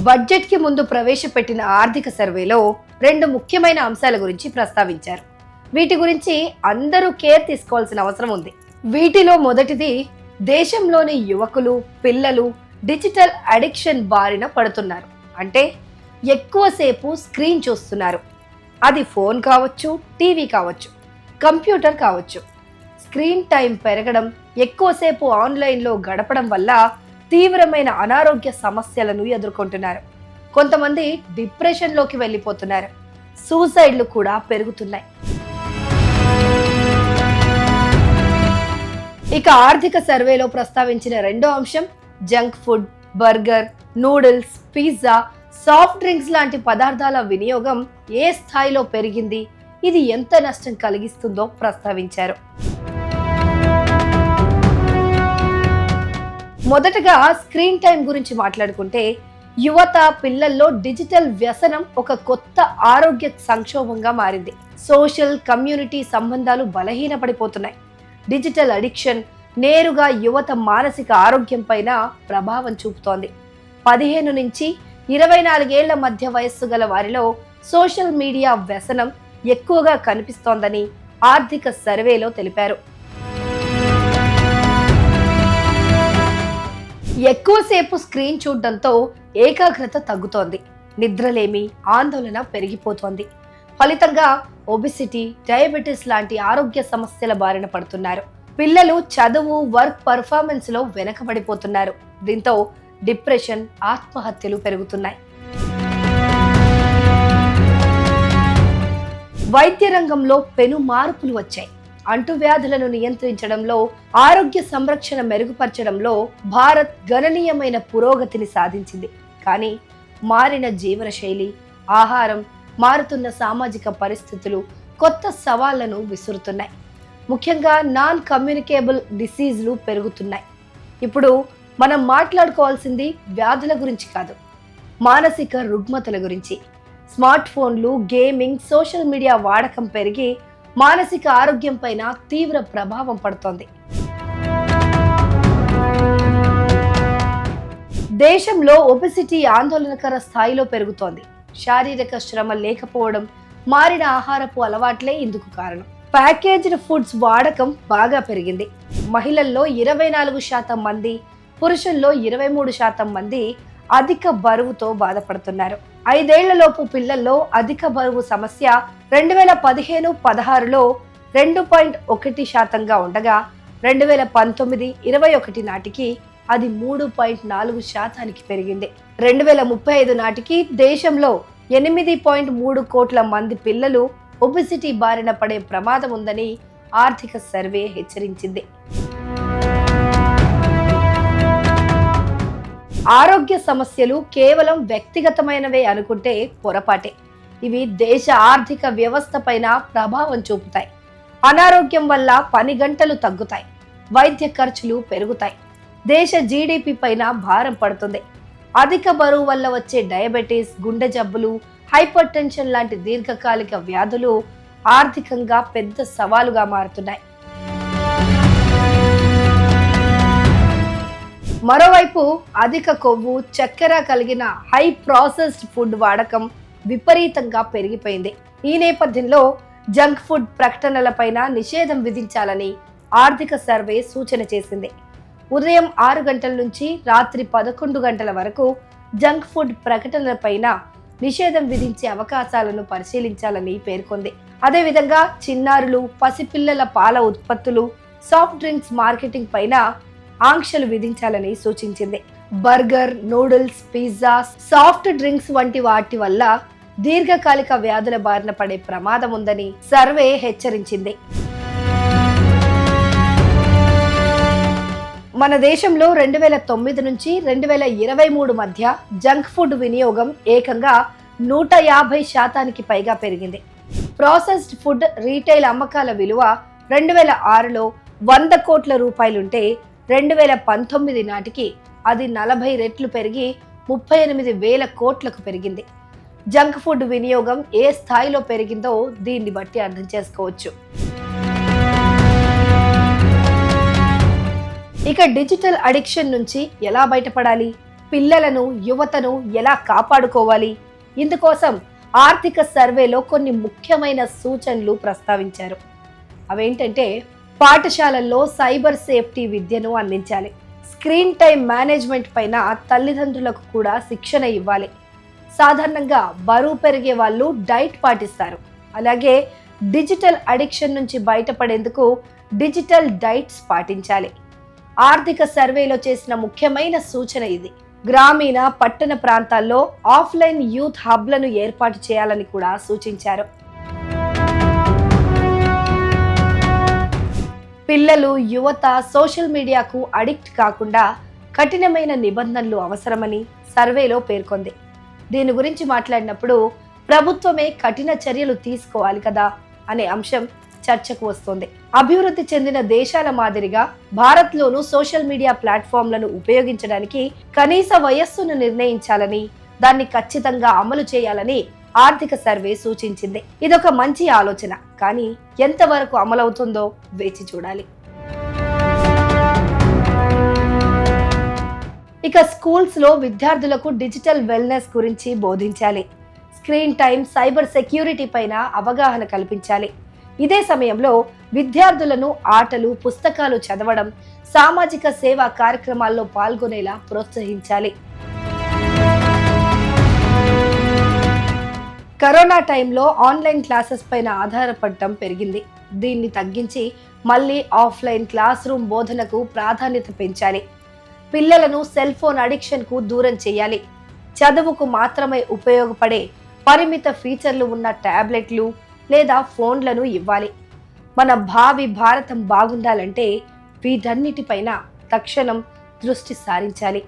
బడ్జెట్కి ముందు ప్రవేశపెట్టిన ఆర్థిక సర్వేలో 2 ముఖ్యమైన అంశాల గురించి ప్రస్తావించారు. వీటి గురించి అందరూ కేర్ తీసుకోవాల్సిన అవసరం ఉంది. వీటిలో మొదటిది, దేశంలోని యువకులు, పిల్లలు డిజిటల్ అడిక్షన్ బారిన పడుతున్నారు. అంటే ఎక్కువసేపు స్క్రీన్ చూస్తున్నారు. అది ఫోన్ కావచ్చు, టీవీ కావచ్చు, కంప్యూటర్ కావచ్చు. స్క్రీన్ టైం పెరగడం, ఎక్కువసేపు ఆన్లైన్లో గడపడం వల్ల తీవ్రమైన అనారోగ్య సమస్యలను ఎదుర్కొంటున్నారు. కొంతమంది డిప్రెషన్లోకి వెళ్ళిపోతున్నారు. సూసైడ్లు కూడా పెరుగుతున్నాయి. ఇక ఆర్థిక సర్వేలో ప్రస్తావించిన రెండో అంశం, junk food, burger, noodles, pizza, soft drinks లాంటి పదార్థాల వినియోగం ఏ స్థాయిలో పెరిగింది, ఇది ఎంత నష్టం కలిగిస్తుందో ప్రస్తావించారు. మొదటగా స్క్రీన్ టైం గురించి మాట్లాడుకుంటే, యువత, పిల్లల్లో డిజిటల్ వ్యసనం ఒక కొత్త ఆరోగ్య సంక్షోభంగా మారింది. సోషల్, కమ్యూనిటీ సంబంధాలు బలహీనపడిపోతున్నాయి. డిజిటల్ అడిక్షన్ నేరుగా యువత మానసిక ఆరోగ్యం పైన ప్రభావం చూపుతోంది. 15 నుంచి 24 ఏళ్ల మధ్య వయస్సు గల వారిలో సోషల్ మీడియా వ్యసనం ఎక్కువగా కనిపిస్తోందని ఆర్థిక సర్వేలో తెలిపారు. ఎక్కువసేపు స్క్రీన్ చూడడంతో ఏకాగ్రత తగ్గుతోంది. నిద్రలేమి, ఆందోళన పెరిగిపోతోంది. ఫలితంగా ఒబిసిటీ, డయాబెటీస్ లాంటి ఆరోగ్య సమస్యల బారిన పడుతున్నారు. పిల్లలు చదువు, వర్క్ పర్ఫార్మెన్స్ లో వెనకబడిపోతున్నారు. దీంతో డిప్రెషన్, ఆత్మహత్యలు పెరుగుతున్నాయి. వైద్య రంగంలో పెను మార్పులు వచ్చాయి. అంటువ్యాధులను నియంత్రించడంలో, ఆరోగ్య సంరక్షణ మెరుగుపరచడంలో భారత్ గణనీయమైన పురోగతిని సాధించింది. కానీ మారిన జీవన శైలి, ఆహారం, మారుతున్న సామాజిక పరిస్థితులు కొత్త సవాళ్లను విసురుతున్నాయి. ముఖ్యంగా నాన్ కమ్యూనికేబుల్ డిసీజ్లు పెరుగుతున్నాయి. ఇప్పుడు మనం మాట్లాడుకోవాల్సింది వ్యాధుల గురించి కాదు, మానసిక రుగ్మతల గురించి. స్మార్ట్ ఫోన్లు, గేమింగ్, సోషల్ మీడియా వాడకం పెరిగి మానసిక ఆరోగ్యం పైన తీవ్ర ప్రభావం పడుతోంది. దేశంలో ఒబెసిటీ ఆందోళనకర స్థాయిలో పెరుగుతోంది. శారీరక శ్రమ లేకపోవడం, మారిన ఆహారపు అలవాట్లే ఇందుకు కారణం. ప్యాకేజ్డ్ ఫుడ్స్ వాడకం బాగా పెరిగింది. మహిళల్లో 24% మంది, పురుషుల్లో 23% మంది అధిక బరువుతో బాధపడుతున్నారు. 5 ఏళ్లలోపు పిల్లల్లో అధిక బరువు సమస్య 2015-16లో 2.1% ఉండగా 2019-21 నాటికి అది 3.4% పెరిగింది. 2035 నాటికి దేశంలో 8.3 కోట్ల మంది పిల్లలు ఒబెసిటీ బారిన పడే ప్రమాదం ఉందని ఆర్థిక సర్వే హెచ్చరించింది. ఆరోగ్య సమస్యలు కేవలం వ్యక్తిగతమైనవే అనుకుంటే పొరపాటే. ఇవి దేశ ఆర్థిక వ్యవస్థ పైన ప్రభావం చూపుతాయి. అనారోగ్యం వల్ల పని గంటలు తగ్గుతాయి, వైద్య ఖర్చులు పెరుగుతాయి, దేశ జీడిపి పైన భారం పడుతుంది. అధిక బరువు వల్ల వచ్చే డయాబెటీస్, గుండె జబ్బులు, హైపర్ టెన్షన్ లాంటి దీర్ఘకాలిక వ్యాధులు ఆర్థికంగా పెద్ద సవాలుగా మారుతున్నాయి. మరోవైపు అధిక కొవ్వు, చక్కెర కలిగిన హై ప్రాసెస్డ్ ఫుడ్ వాడకం విపరీతంగా పెరిగిపోయింది. ఈ నేపథ్యంలో జంక్ ఫుడ్ ప్రకటనలపైన నిషేధం విధించాలని ఆర్థిక సర్వే సూచన చేసింది. ఉదయం 6 గంటల నుంచి రాత్రి 11 గంటల వరకు జంక్ ఫుడ్ ప్రకటనలపైన నిషేధం విధించే అవకాశాలను పరిశీలించాలని పేర్కొంది. అదేవిధంగా చిన్నారులు, పసిపిల్లల పాల ఉత్పత్తులు, సాఫ్ట్ డ్రింక్స్ మార్కెటింగ్ పైన ఆంక్షలు విధించాలని సూచించింది. Burger, noodles, pizza, soft drinks వంటి వాటి వల్ల దీర్ఘకాలిక వ్యాధుల బారిన పడే ప్రమాదం ఉందని సర్వే హెచ్చరించింది. మన దేశంలో 2009 నుంచి 2023 మధ్య జంక్ ఫుడ్ వినియోగం ఏకంగా 150% పైగా పెరిగింది. ప్రాసెస్డ్ ఫుడ్ రీటైల్ అమ్మకాల విలువ 2006లో 100 కోట్ల రూపాయలుంటే 2019 నాటికి అది 40 రెట్లు పెరిగి 38,000 కోట్లకు పెరిగింది. జంక్ ఫుడ్ వినియోగం ఏ స్థాయిలో పెరిగిందో దీన్ని బట్టి అర్థం చేసుకోవచ్చు. ఇక డిజిటల్ అడిక్షన్ నుంచి ఎలా బయటపడాలి? పిల్లలను, యువతను ఎలా కాపాడుకోవాలి? ఇందుకోసం ఆర్థిక సర్వేలో కొన్ని ముఖ్యమైన సూచనలు ప్రస్తావించారు. అవేంటంటే, పాఠశాలల్లో సైబర్ సేఫ్టీ విద్యను అందించాలి. స్క్రీన్ టైం మేనేజ్మెంట్ పైన తల్లిదండ్రులకు కూడా శిక్షణ ఇవ్వాలి. సాధారణంగా బరువు పెరిగే వాళ్ళు డైట్ పాటిస్తారు. అలాగే డిజిటల్ అడిక్షన్ నుంచి బయటపడేందుకు డిజిటల్ డైట్స్ పాటించాలి. ఆర్థిక సర్వేలో చేసిన ముఖ్యమైన సూచన ఇది. గ్రామీణ, పట్టణ ప్రాంతాల్లో ఆఫ్లైన్ యూత్ హబ్లను ఏర్పాటు చేయాలని కూడా సూచించారు. పిల్లలు, యువత సోషల్ మీడియాకు అడిక్ట్ కాకుండా కఠినమైన నిబంధనలు అవసరమని సర్వేలో పేర్కొంది. దీని గురించి మాట్లాడినప్పుడు ప్రభుత్వమే కఠిన చర్యలు తీసుకోవాలి కదా అనే అంశం చర్చకు వస్తోంది. అభివృద్ధి చెందిన దేశాల మాదిరిగా భారత్లోనూ సోషల్ మీడియా ప్లాట్ఫామ్లను ఉపయోగించడానికి కనీస వయస్సును నిర్ణయించాలని, దాన్ని ఖచ్చితంగా అమలు చేయాలని ఆర్థిక సర్వే సూచించింది. ఇదొక మంచి ఆలోచన, కానీ ఎంతవరకు అమలవుతుందో వేచి చూడాలి. ఇక స్కూల్స్ లో విద్యార్థులకు డిజిటల్ వెల్నెస్ గురించి బోధించాలి. స్క్రీన్ టైం, సైబర్ సెక్యూరిటీ పైన అవగాహన కల్పించాలి. ఇదే సమయంలో విద్యార్థులను ఆటలు, పుస్తకాలు చదవడం, సామాజిక సేవా కార్యక్రమాల్లో పాల్గొనేలా ప్రోత్సహించాలి. కరోనా టైంలో ఆన్లైన్ క్లాసెస్ పైన ఆధారపడటం పెరిగింది. దీన్ని తగ్గించి మళ్ళీ ఆఫ్లైన్ క్లాస్ రూమ్ బోధనకు ప్రాధాన్యత పెంచాలి. పిల్లలను సెల్ ఫోన్ అడిక్షన్ కు దూరం చేయాలి. చదువుకు మాత్రమే ఉపయోగపడే పరిమిత ఫీచర్లు ఉన్న టాబ్లెట్లు లేదా ఫోన్లను ఇవ్వాలి. మన భావి భారతం బాగుండాలంటే వీటన్నిటిపైన తక్షణం దృష్టి సారించాలి.